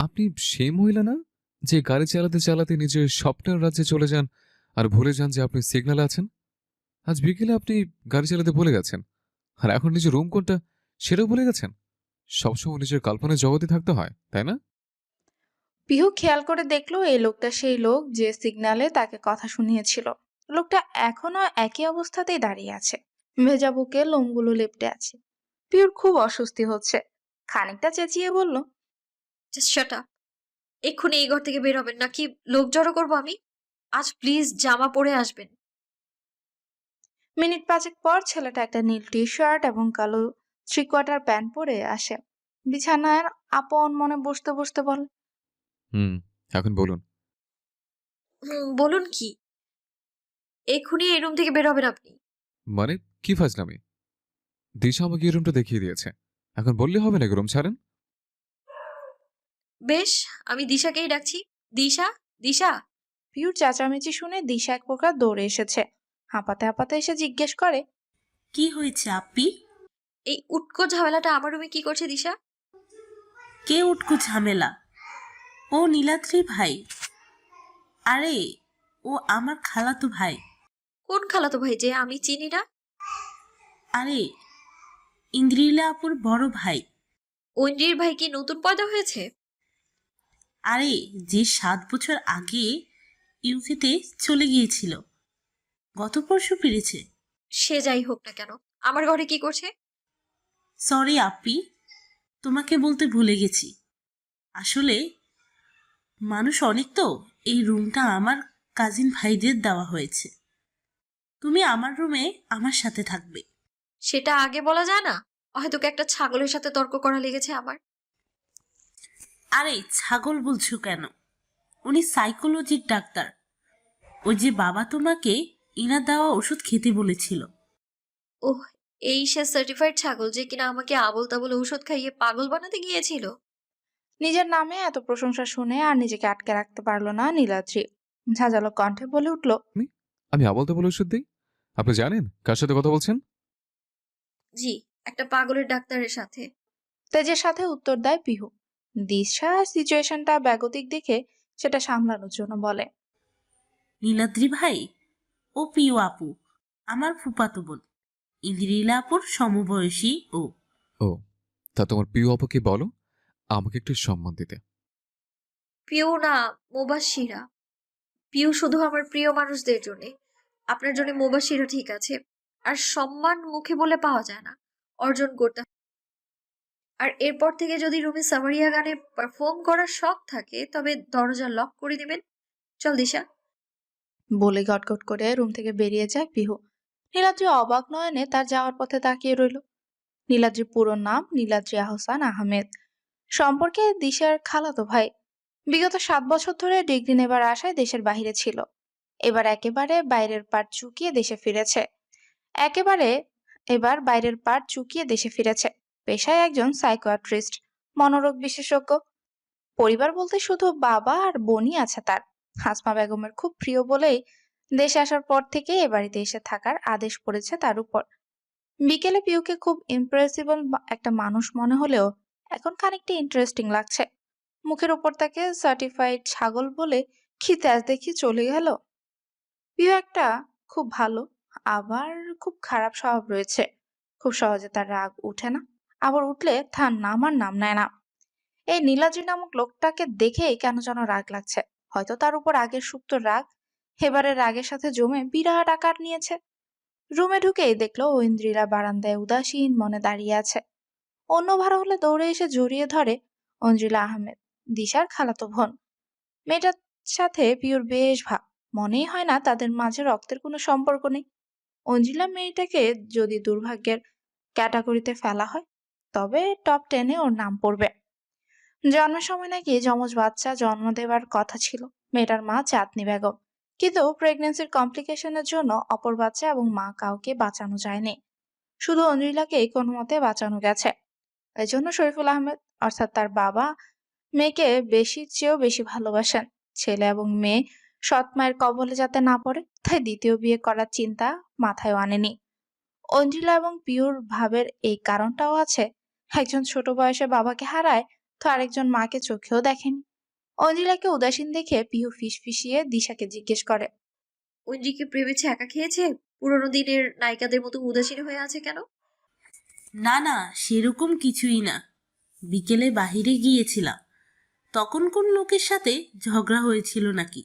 আপনি সেই মহিলা না, যে গাড়ি চালাতে চালাতে নিজের স্বপ্নের রাজ্যে চলে যান আর ভুলে যান যে আপনি সিগন্যালে আছেন? আজ বিকেলে আপনি গাড়ি চালাতে ভুলে গেছেন, আর এখন নিজের রুম কোনটা সেটাও ভুলে গেছেন। সবসময় নিজের কল্পনার জগতে থাকতে হয়, তাই না? পিহু খেয়াল করে দেখলো এই লোকটা সেই লোক যে সিগন্যালে তাকে কথা শুনিয়েছিল। লোকটা এখনো একই অবস্থাতেই দাঁড়িয়ে আছে, ভেজা বুকে লোমগুলো লেপ্টে আছে। পিহুর খুব অস্বস্তি হচ্ছে, খানিকটা চেঁচিয়ে বলল, জাস্ট শাট আপ। এক্ষুনি এই ঘর থেকে বের হবেন নাকি লোক জড়ো করবো আমি। আজ প্লিজ জামা পরে আসবেন। মিনিট পাঁচেক পর ছেলেটা একটা নীল টি শার্ট এবং কালো থ্রি কোয়ার্টার প্যান্ট পরে আসে। বিছানায় আপন মনে বসতে বসতে বলে, হুম, এখন বলুন। বলুন কি? এক্ষুনি এই রুম থেকে বের হবেন আপনি। মানে কি ফাজলামি? দিশা আমাকে এই রুমটা দেখিয়ে দিয়েছে, এখন বললে হবে নাকি রুম ছাড়েন? বেশ, আমি দিশাকেই ডাকছি। দিশা, দিশা। পিহুর চেঁচামেচি শুনে দিশা এক প্রকার দৌড়ে এসেছে। হাঁপাতে হাঁপাতে এসে জিজ্ঞেস করে, কি হয়েছে আপ্পি? এই উটকো ঝামেলাটা আমার রুমে কি করছে দিশা? কে উটকো ঝামেলা? ও নীলাদ্রি ভাই। আরে, ও আমার খালাতো ভাই। কোন খালাতো ভাই যে আমি চিনি না? আরে, ইন্দ্রিলা আপুর বড় ভাই। ঐন্দ্রির ভাই কি নতুন পয়দা হয়েছে? আরে, যে 7 বছর আগে ইউকেতে চলে গিয়েছিল, গত পরশু ফিরেছে। সে যাই হোক না কেন, আমার ঘরে কি করছে? সরি আপ্পি, তোমাকে বলতে ভুলে গেছি। আসলে মানুষ অনেক তো, এই রুমটা আমার কাজিন ভাইদের দেওয়া হয়েছে। তুমি আমার রুমে আমার সাথে থাকবে। সেটা আগে বলা যায় না? হয়তো একটা ছাগলের সাথে তর্ক করা লেগেছে আমার। আরে ছাগল বলছো কেন? উনি সাইকোলজির ডাক্তার। ওই যে বাবা তোমাকে ইনা দেওয়া ওষুধ খেতে বলেছিল। ওহ, এই সে সার্টিফাইড ছাগল যে কিনা আমাকে আবোল তাবোল ঔষধ খাইয়ে পাগল বানাতে গিয়েছিল। নিজের নামে এত প্রশংসা শুনে আর নিজেকে আটকে রাখতে পারলো না নীলাদ্রি। ঝাঁঝালো কণ্ঠে বলে উঠল, আমি আমি আবল তাবল ওষুধ দিই? আপনি জানেন কার সাথে কথা বলছেন? জি, একটা পাগলের ডাক্তারের সাথে। তেজের সাথে উত্তর দেয় পিহু। দিশা সিচুয়েশনটা ব্যাগতিক দেখে সেটা সামলানোর জন্য বলে, নীলাদ্রি ভাই, ও প্রিয় আপু, আমার ফুপাতো বোন। ইন্দ্রিলা আপুর সমবয়সী ও। ও, তা তোমার প্রিয় অপকে বলো আমাকে একটু সম্মান দিতে। পিউ না, মুবাশিরা। পিউ শুধু আমার প্রিয় মানুষদের জন্য। আপনার জন্য মুবাশিরা ঠিক আছে। আর সম্মান মুখে বলে পাওয়া যায় না, অর্জন করতে হয়। আর এরপর থেকে যদি রুমে সামারিয়া গানে পারফর্ম করার শখ থাকে তবে দরজা লক করে দিবেন। চল দিশা। বলে গটগট করে রুম থেকে বেরিয়ে যায় পিহু। নীলাদ্রি অবাক নয়নে তার যাওয়ার পথে তাকিয়ে রইল। নীলাদ্রির পুরো নাম নীলাদ্রি আহসান আহমেদ, সম্পর্কে দিশার খালাতো ভাই। বিগত 7 বছর ধরে ডিগ্রি নেবার আশায় দেশের বাইরে ছিল। এবার একেবারে বাইরের পাট চুকিয়ে দেশে ফিরেছে। একেবারে এবার বাইরের পাট চুকিয়ে দেশে ফিরেছে। পেশায় একজন সাইকিয়াট্রিস্ট, মনোরোগ বিশেষজ্ঞ। পরিবার বলতে শুধু বাবা আর বোনই আছে তার। হাসমা বেগমের খুব প্রিয় বলেই দেশে আসার পর থেকে এ বাড়িতে এসে থাকার আদেশ পড়েছে তার উপর। বিকেলে পিউকে খুব ইমপ্রেসিবল একটা মানুষ মনে হলেও এখন খানিকটা ইন্টারেস্টিং লাগছে। মুখের উপর তাকে সার্টিফাইড ছাগল বলে কি তেজ দেখি চলে গেল। পিউ একটা খুব ভালো, আবার খুব খারাপ স্বভাব রয়েছে। খুব সহজে তার রাগ উঠে না, আবার উঠলে তার নামার নাম নেয় না। এই নীলাদ্রি নামক লোকটাকে দেখেই কেন যেন রাগ লাগছে। হয়তো তার উপর আগের সুপ্ত রাগ এবারে রাগের সাথে জমে বিরাট আকার নিয়েছে। রুমে ঢুকেই দেখলো ঐন্দ্রিলা বারান্দায় উদাসীন মনে দাঁড়িয়ে আছে। অন্য ভাড়া হলে দৌড়ে এসে জড়িয়ে ধরে ঐন্দ্রিলা আহমেদ, দিশার খালাতো বোন। মেয়েটার সাথে পিওর বেশ ভাব, মনেই হয় না তাদের মাঝে রক্তের কোনো সম্পর্ক নেই। ঐন্দ্রিলা মেয়েটাকে যদি দুর্ভাগ্যের ক্যাটাগরিতে ফেলা হয় তবে টপ 10-এ ওর নাম পড়বে। জন্মের সময় নাকি যমজ বাচ্চা জন্ম দেওয়ার কথা ছিল মেয়েটার মা চাঁদনি বেগম, কিন্তু প্রেগন্যান্সির কমপ্লিকেশনের জন্য অপর বাচ্চা এবং মা কাউকে বাঁচানো যায়নি। শুধু অঞ্জলিলাকেই কোনো মতে বাঁচানো গেছে। এজন্য শরীফুল আহমেদ অর্থাৎ তার বাবা মেয়েকে চেয়েও বেশি ভালোবাসেন। ছেলে এবং মেয়ে সৎ মায়ের কবলে যাতে না পড়ে তাই দ্বিতীয় বিয়ে করার চিন্তা মাথায় আনেনি। অঞ্জিলা এবং পিওর ভাবের এই কারণটাও আছে। একজন ছোট বয়সে বাবাকে হারায় তো আরেকজন মাকে চোখেও দেখেনি। অঞ্জিলাকে উদাসীন দেখে পিহু ফিসফিসিয়ে দিশাকে জিজ্ঞেস করে, ঐন্দ্রিকে প্রেমেছে একা খেয়েছে? পুরোনো দিনের নায়িকাদের মতো উদাসীন হয়ে আছে কেন? না না, সেরকম কিছুই না। বিকেলে বাহিরে গিয়েছিলাম, তখন কোন লোকের সাথে ঝগড়া হয়েছিল নাকি।